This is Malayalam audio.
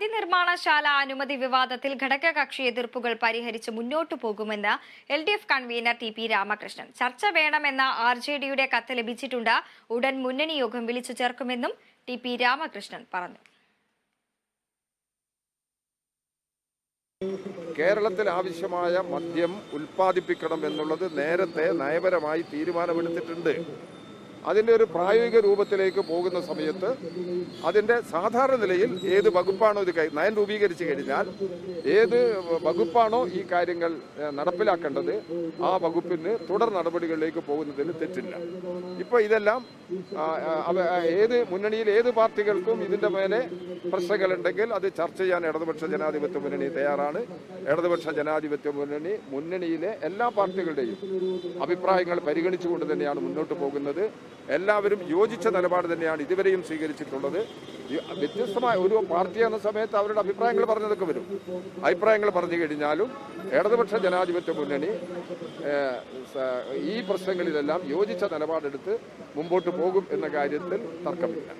മദ്യനിർമ്മാണശാല അനുമതി വിവാദത്തിൽ ഘടകകക്ഷി എതിർപ്പുകൾ പരിഹരിച്ച് മുന്നോട്ടു പോകുമെന്ന് LDF convener T P Ramakrishnan. ചർച്ച വേണമെന്ന RJDയുടെ കത്ത് ലഭിച്ചിട്ടുണ്ട്. ഉടൻ മുന്നണി യോഗം വിളിച്ചു ചേർക്കുമെന്നും ടി പി രാമകൃഷ്ണൻ പറഞ്ഞു. കേരളത്തിൽ ആവശ്യമായ മദ്യം ഉൽപ്പാദിപ്പിക്കണം എന്നുള്ളത് നേരത്തെ നയപരമായി തീരുമാനമെടുത്തിട്ടുണ്ട്. അതിൻ്റെ ഒരു പ്രായോഗിക രൂപത്തിലേക്ക് പോകുന്ന സമയത്ത് അതിൻ്റെ സാധാരണ നിലയിൽ ഏത് വകുപ്പാണോ ഇത് നയം രൂപീകരിച്ചു കഴിഞ്ഞാൽ ഏത് വകുപ്പാണോ ഈ കാര്യങ്ങൾ നടപ്പിലാക്കേണ്ടത് ആ വകുപ്പിന് തുടർ നടപടികളിലേക്ക് പോകുന്നതിന് തെറ്റില്ല. ഇപ്പോൾ ഇതെല്ലാം ഏത് മുന്നണിയിൽ ഏത് പാർട്ടികൾക്കും ഇതിൻ്റെ മേലെ പ്രശ്നങ്ങളുണ്ടെങ്കിൽ അത് ചർച്ച ചെയ്യാൻ ഇടതുപക്ഷ ജനാധിപത്യ മുന്നണി തയ്യാറാണ്. ഇടതുപക്ഷ ജനാധിപത്യ മുന്നണിയിലെ എല്ലാ പാർട്ടികളുടെയും അഭിപ്രായങ്ങൾ പരിഗണിച്ചുകൊണ്ട് തന്നെയാണ് മുന്നോട്ട് പോകുന്നത്. എല്ലാവരും യോജിച്ച നിലപാട് തന്നെയാണ് ഇതുവരെയും സ്വീകരിച്ചിട്ടുള്ളത്. വ്യത്യസ്തമായ ഒരു പാർട്ടി എന്ന സമയത്ത് അവരുടെ അഭിപ്രായങ്ങൾ പറഞ്ഞതൊക്കെ വരും. അഭിപ്രായങ്ങൾ പറഞ്ഞു കഴിഞ്ഞാലും ഇടതുപക്ഷ ജനാധിപത്യ മുന്നണി ഈ പ്രശ്നങ്ങളിലെല്ലാം യോജിച്ച നിലപാടെടുത്ത് മുമ്പോട്ട് പോകും എന്ന കാര്യത്തിൽ തർക്കമില്ല.